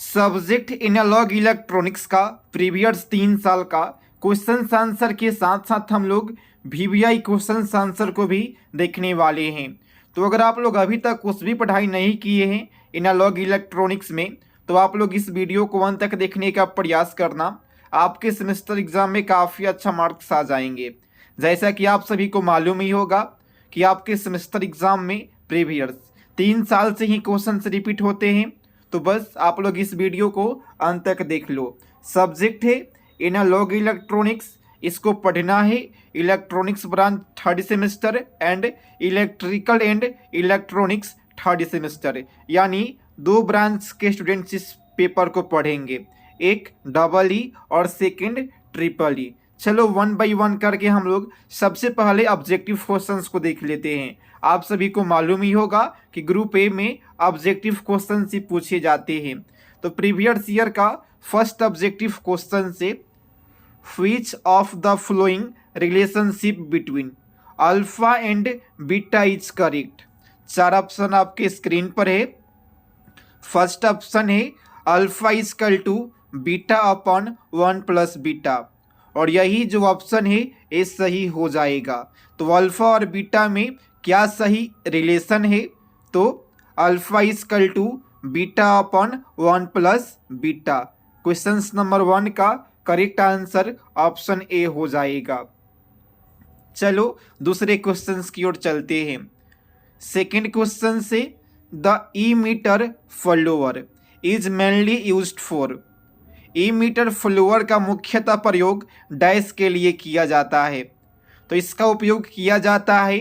Subject analogue electronics का previous 3 साल का क्वेश्चन आंसर के साथ साथ हम लोग वीवीआई क्वेश्चन आंसर को भी देखने वाले हैं। तो अगर आप लोग अभी तक कुछ भी पढ़ाई नहीं किए हैं एनालॉग इलेक्ट्रॉनिक्स में, तो आप लोग इस वीडियो को अंत तक देखने का प्रयास करना। आपके सेमेस्टर एग्जाम में काफ़ी अच्छा मार्क्स आ जाएंगे। जैसा कि आप सभी को मालूम ही होगा कि आपके सेमेस्टर एग्जाम में प्रीवियस 3 साल से ही क्वेश्चन रिपीट होते हैं। तो बस आप लोग इस वीडियो को अंत तक देख लो। सब्जेक्ट है एनालॉग इलेक्ट्रॉनिक्स, इसको पढ़ना है electronics branch 3rd semester and electrical and electronics 3rd semester, यानी 2 ब्रांच के स्टूडेंट्स इस पेपर को पढ़ेंगे, एक डबल ई और सेकंड ट्रिपल ई। चलो 1 बाय 1 करके हम लोग सबसे पहले ऑब्जेक्टिव क्वेश्चंस को देख लेते हैं। आप सभी को मालूम ही होगा कि ग्रुप ए में ऑब्जेक्टिव क्वेश्चन ही पूछे जाते हैं। तो प्रीवियस ईयर का फर्स्ट ऑब्जेक्टिव क्वेश्चन से which of the following relationship between alpha and beta is correct. 4 option आपके स्क्रीन पर है। फर्स्ट ऑप्शन है alpha equal to beta upon 1 plus beta, और यही जो ऑप्शन है ये सही हो जाएगा। तो अल्फा और बीटा में क्या सही रिलेशन है? तो alpha equal to beta upon 1 plus beta. Question number 1 का करेक्ट आंसर ऑप्शन ए हो जाएगा। चलो दूसरे क्वेश्चन की ओर चलते हैं। सेकेंड क्वेश्चन से the emitter follower is mainly used for. Emitter follower का मुख्यतः प्रयोग डैश के लिए किया जाता है। तो इसका उपयोग किया जाता है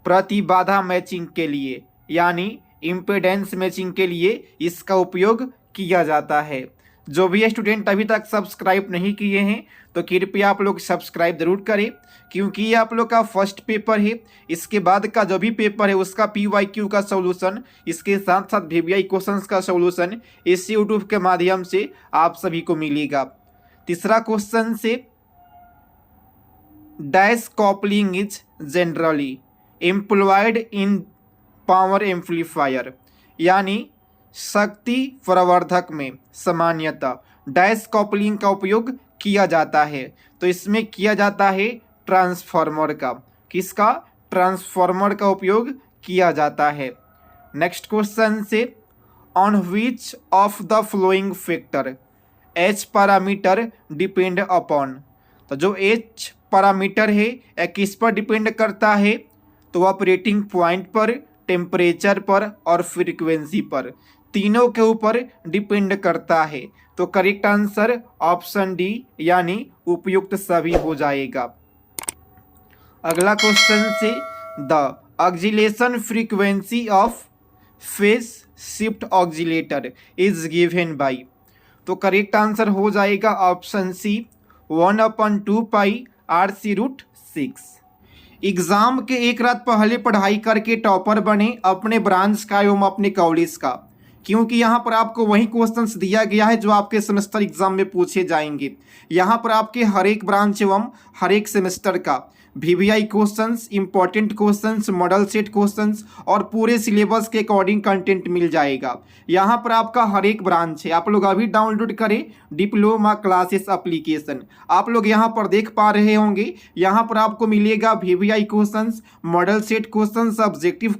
प्रतिबाधा मैचिंग के लिए, यानी इम्पीडेंस मैचिंग के लिए इसका उपयोग किया जाता है। जो भी स्टूडेंट अभी तक सब्सक्राइब नहीं किए हैं तो कृपया आप लोग सब्सक्राइब जरूर करें, क्योंकि ये आप लोग का फर्स्ट पेपर है। इसके बाद का जो भी पेपर है उसका PYQ का सॉल्यूशन, इसके साथ साथ VVI क्वेश्चंस का सॉल्यूशन इस यूट्यूब के माध्यम से आप सभी को मिलेगा। तीसरा क्वेश्चन से dash coupling is generally employed in power amplifier, यानी शक्ति प्रवर्धक में सामान्यतः डैश कॉपलिंग का उपयोग किया जाता है। तो इसमें किया जाता है ट्रांसफार्मर का। किसका? ट्रांसफार्मर का उपयोग किया जाता है। नेक्स्ट क्वेश्चन से on which of the flowing factor H parameter depend upon. तो जो एच पैरामीटर है यह किस पर डिपेंड करता है? तो ऑपरेटिंग पॉइंट पर, टेम्परेचर पर और फ्रीक्वेंसी पर, तीनों के ऊपर डिपेंड करता है। तो करेक्ट आंसर ऑप्शन डी, यानी उपयुक्त सभी हो जाएगा। अगला क्वेश्चन से the oscillation frequency of phase shift oscillator is given by. तो करेक्ट आंसर हो जाएगा ऑप्शन सी 1/2 पाई RC√6। एग्जाम के एक रात पहले पढ़ाई करके टॉपर बने अपने ब्रांच का एवं अपने कॉलेज का, क्योंकि यहाँ पर आपको वही क्वेश्चंस दिया गया है जो आपके सेमेस्टर एग्जाम में पूछे जाएंगे। यहाँ पर आपके हर एक ब्रांच एवं हर एक सेमेस्टर का VVI questions, important questions, model set questions और पूरे सिलेबस के अकॉर्डिंग कंटेंट मिल जाएगा। यहाँ पर आपका हर एक ब्रांच है। आप लोग अभी डाउनलोड करें डिप्लोमा क्लासेस एप्लीकेशन। आप लोग यहाँ पर देख पा रहे होंगे, यहाँ पर आपको मिलेगा VVI questions, model set questions, subjective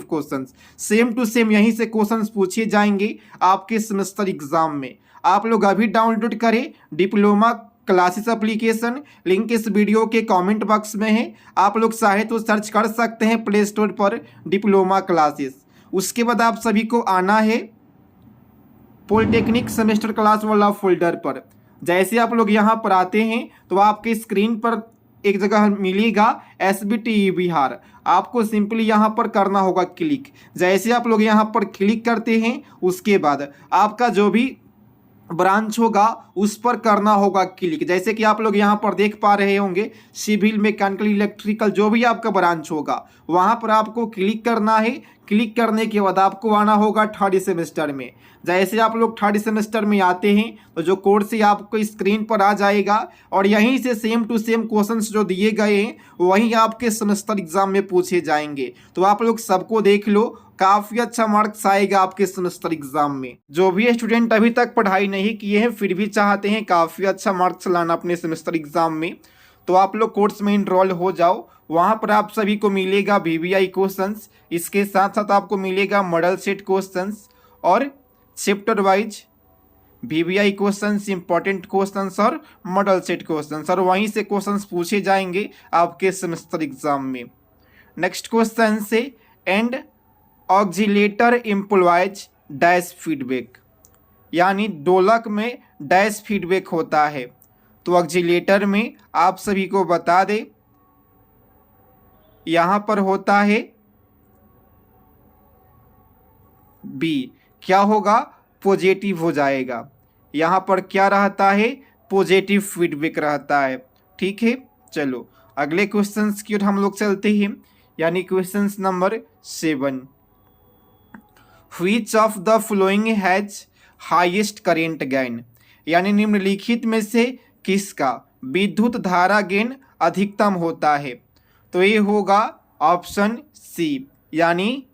questions, same to same यहीं से क्वेश्चंस पूछे जाएंगे आपके सेमेस्टर एग्जाम में। आप लोग अभी डाउनलोड करें डिप्लोमा क्लासेस एप्लीकेशन, लिंक इस वीडियो के कमेंट बॉक्स में है। आप लोग चाहे तो सर्च कर सकते हैं प्ले स्टोर पर डिप्लोमा क्लासेस। उसके बाद आप सभी को आना है पॉलिटेक्निक सेमेस्टर क्लास वाला फोल्डर पर। जैसे आप लोग यहाँ पर आते हैं तो आपके स्क्रीन पर एक जगह मिलेगा SBTE बिहार। आपको सिंपली यहाँ पर करना होगा क्लिक। जैसे आप लोग यहाँ पर क्लिक करते हैं उसके बाद आपका जो भी ब्रांच होगा उस पर करना होगा क्लिक। जैसे कि आप लोग यहाँ पर देख पा रहे होंगे सिविल, मैकेनिकल, इलेक्ट्रिकल, जो भी आपका ब्रांच होगा वहाँ पर आपको क्लिक करना है। क्लिक करने के बाद आपको आना होगा थर्ड सेमेस्टर में। जैसे आप लोग थर्ड सेमेस्टर में आते हैं तो जो कोर्स आपको स्क्रीन पर आ जाएगा और यहीं से सेम टू सेम क्वेश्चंस जो दिए गए हैं वहीं आपके सेमेस्टर एग्जाम में पूछे जाएंगे। तो आप लोग सबको देख लो, काफ़ी अच्छा मार्क्स आएगा आपके सेमेस्टर एग्जाम में। जो भी स्टूडेंट अभी तक पढ़ाई नहीं किए हैं फिर भी चाहते हैं काफ़ी अच्छा मार्क्स लाना अपने सेमेस्टर एग्जाम में, तो आप लोग कोर्स में इनरोल हो जाओ। वहाँ पर आप सभी को मिलेगा VVI क्वेश्चंस, इसके साथ साथ आपको मिलेगा मॉडल सेट क्वेश्चंस और chapter wise VVI questions, important questions और मॉडल सेट क्वेश्चंस, और वहीं से क्वेश्चंस पूछे जाएंगे आपके सेमेस्टर एग्जाम में। नेक्स्ट क्वेश्चन से एंड ऑक्जिलेटर एम्प्लॉयज डैश फीडबैक, यानी दोलक में डैश फीडबैक होता है। तो ऑक्जिलेटर में आप सभी को बता दें यहाँ पर होता है बी, क्या होगा पॉजिटिव हो जाएगा। यहाँ पर क्या रहता है पॉजिटिव फीडबैक रहता है। ठीक है, चलो अगले क्वेश्चंस की ओर हम लोग चलते हैं, यानी questions number 7। Which of the flowing has highest current gain, यानी निम्नलिखित में से किसका विद्युत धारा गेन अधिकतम होता है। तो ये होगा ऑप्शन सी, यानी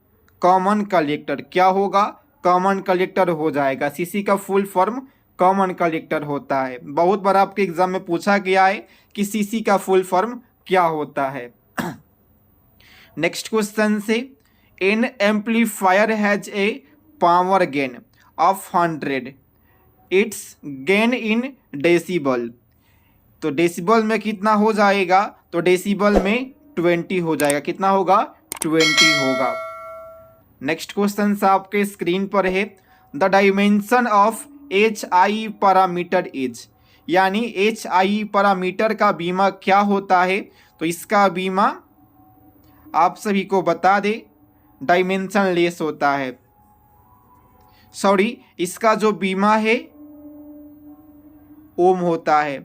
कॉमन कलेक्टर। क्या होगा कॉमन कलेक्टर हो जाएगा। सीसी का फुल फॉर्म कॉमन कलेक्टर होता है। बहुत बार आपके एग्जाम में पूछा गया है कि सीसी का फुल फॉर्म क्या होता है। नेक्स्ट क्वेश्चन से N amplifier has a power gain of 100, it's gain in decibel. तो डेसिबल में कितना हो जाएगा, तो डेसिबल में 20 हो जाएगा। कितना होगा 20 होगा। नेक्स्ट क्वेश्चन आपके स्क्रीन पर है the dimension of HI parameter is, यानी HI पैरामीटर का बीमा क्या होता है। तो इसका बीमा आप सभी को बता दे डायमेंशन लेस होता है। सॉरी, इसका जो बीमा है ओम होता है।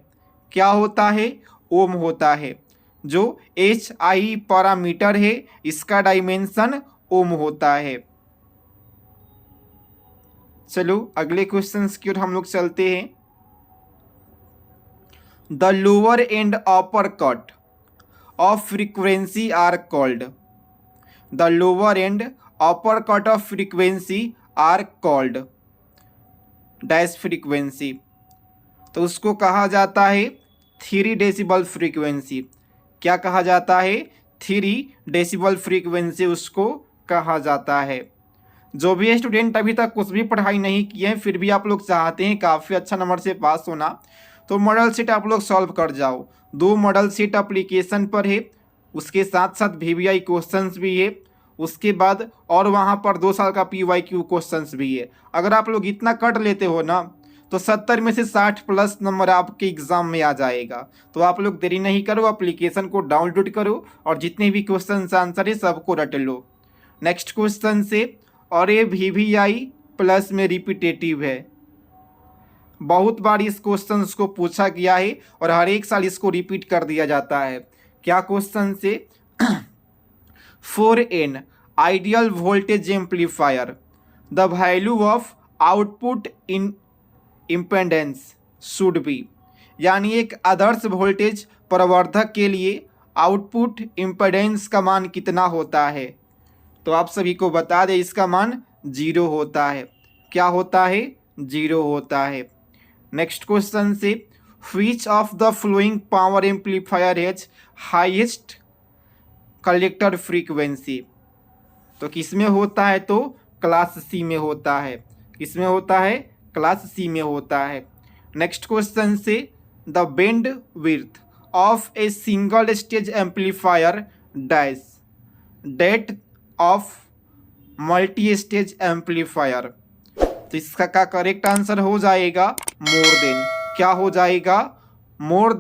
क्या होता है ओम होता है। जो HI पैरामीटर है इसका डायमेंशन ओम होता है। चलो अगले क्वेश्चंस की ओर हम लोग चलते हैं। The lower and upper cut off frequency are called, the lower and upper cut off frequency are called dash frequency. तो उसको कहा जाता है 3 डेसिबल फ्रीक्वेंसी। क्या कहा जाता है 3 डेसिबल फ्रीक्वेंसी उसको कहा जाता है। जो भी स्टूडेंट अभी तक कुछ भी पढ़ाई नहीं किए हैं फिर भी आप लोग चाहते हैं काफ़ी अच्छा नंबर से पास होना, तो मॉडल सेट आप लोग सॉल्व कर जाओ। 2 मॉडल सेट एप्लीकेशन पर है, उसके साथ साथ VVI क्वेश्चंस भी है, उसके बाद और वहाँ पर 2 साल का PYQ क्वेश्चंस भी है। अगर आप लोग इतना कट लेते हो ना तो 70 में से 60 प्लस नंबर आपके एग्जाम में आ जाएगा। तो आप लोग देरी नहीं करो, एप्लीकेशन को डाउनलोड करो और जितने भी क्वेश्चन आंसर है सबको रट लो। नेक्स्ट क्वेश्चन से और ये VVI प्लस में रिपीटेटिव है। बहुत बार इस क्वेश्चन को पूछा गया है और हर एक साल इसको रिपीट कर दिया जाता है। क्या क्वेश्चन से for an ideal voltage amplifier the value of output in impedance should be, यानी एक आदर्श वोल्टेज प्रवर्धक के लिए आउटपुट इम्पेडेंस का मान कितना होता है। तो आप सभी को बता दें इसका मान 0 होता है। क्या होता है 0 होता है। नेक्स्ट क्वेश्चन से which of the flowing power amplifier has highest collector frequency. तो किसमें होता है तो क्लास C में होता है। किसमें होता है क्लास C में होता है। नेक्स्ट क्वेश्चन से the bandwidth of a single stage amplifier dash that of multi stage amplifier. तो इसका का करेक्ट आंसर हो जाएगा मोर देन। क्या हो जाएगा more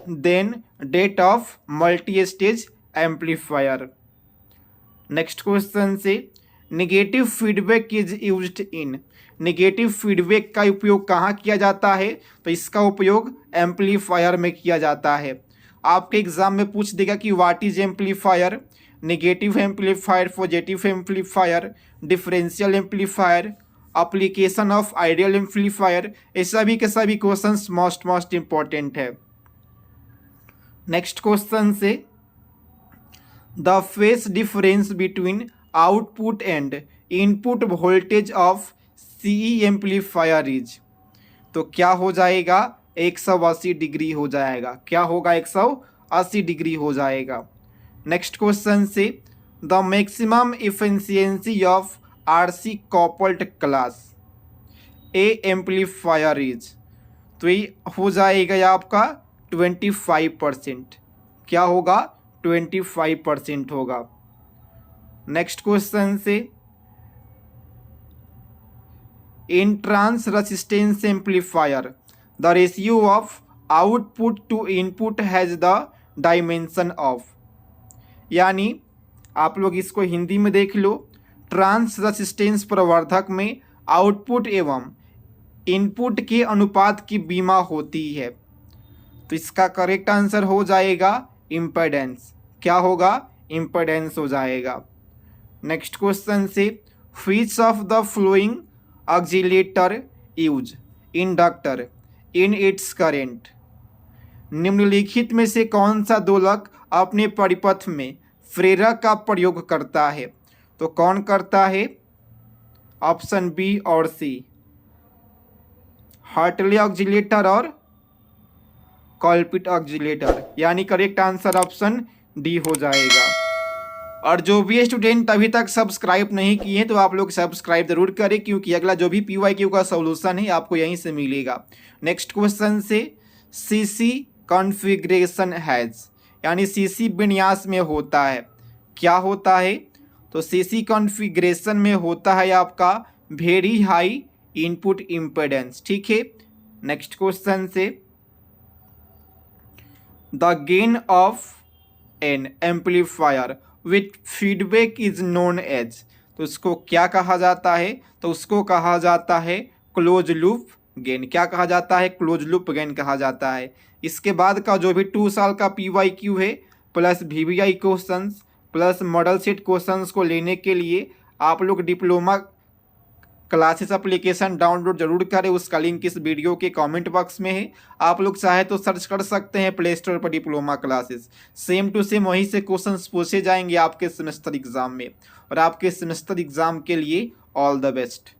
than that of multi stage amplifier. Next question से negative feedback is used in, negative feedback का उपयोग कहाँ किया जाता है। तो इसका उपयोग एम्पलीफायर में किया जाता है। आपके एग्जाम में पूछ देगा कि what is amplifier. Negative amplifier, positive amplifier, differential amplifier, application of ideal amplifier, ये सभी के सभी क्वेश्चंस मोस्ट इंपॉर्टेंट है। नेक्स्ट क्वेश्चन से the phase difference between output and input voltage of CE amplifier is, तो क्या हो जाएगा 180 डिग्री हो जाएगा। क्या होगा 180 डिग्री हो जाएगा। नेक्स्ट क्वेश्चन से the maximum efficiency of RC coupled class A amplifier is, तो ये हो जाएगा आपका 25%। क्या होगा 25% होगा। नेक्स्ट क्वेश्चन से in transresistance amplifier the ratio of output to input has the dimension of, यानी आप लोग इसको हिंदी में देख लो, ट्रांस रेसिस्टेंस प्रवर्धक में आउटपुट एवं इनपुट के अनुपात की बीमा होती है, तो इसका करेक्ट आंसर हो जाएगा इम्पेडेंस। क्या होगा इम्पेडेंस हो जाएगा। नेक्स्ट क्वेश्चन से which of the flowing oscillator use inductor in its current, निम्नलिखित में से कौन सा दोलक अपने परिपथ में प्रेरक का प्रयोग करता है, तो कौन करता है, ऑप्शन बी और सी, हार्टले ऑक्सीलेटर और कॉलपिट ऑक्सीलेटर, यानी करेक्ट आंसर ऑप्शन डी हो जाएगा। और जो भी स्टूडेंट अभी तक सब्सक्राइब नहीं किए हैं तो आप लोग सब्सक्राइब जरूर करें, क्योंकि अगला जो भी PYQ का सॉल्यूशन है आपको यहीं से मिलेगा। नेक्स्ट क्वेश्चन से CC कॉन्फ़िगरेशन हैज़, यानी CC विन्यास में होता है, क्या होता है, तो CC कॉन्फ़िगरेशन में होता है आपका वेरी हाई इनपुट इम्पेडेंस। ठीक है। नेक्स्ट क्वेश्चन से the gain of an amplifier with feedback is known as, तो उसको क्या कहा जाता है, तो उसको कहा जाता है क्लोज लूप गेन। क्या कहा जाता है, क्लोज लूप गेन कहा जाता है। इसके बाद का जो भी 2 साल का PYQ है plus VBI questions plus model set questions को लेने के लिए आप लोग डिप्लोमा क्लासेस एप्लीकेशन डाउनलोड जरूर करें। उसका लिंक इस वीडियो के कमेंट बॉक्स में है, आप लोग चाहे तो सर्च कर सकते हैं प्ले स्टोर पर diploma classes. Same to same वहीं से क्वेश्चंस पूछे जाएंगे आपके सेमेस्टर एग्जाम में। और आपके सेमेस्टर एग्जाम के लिए ऑल द बेस्ट।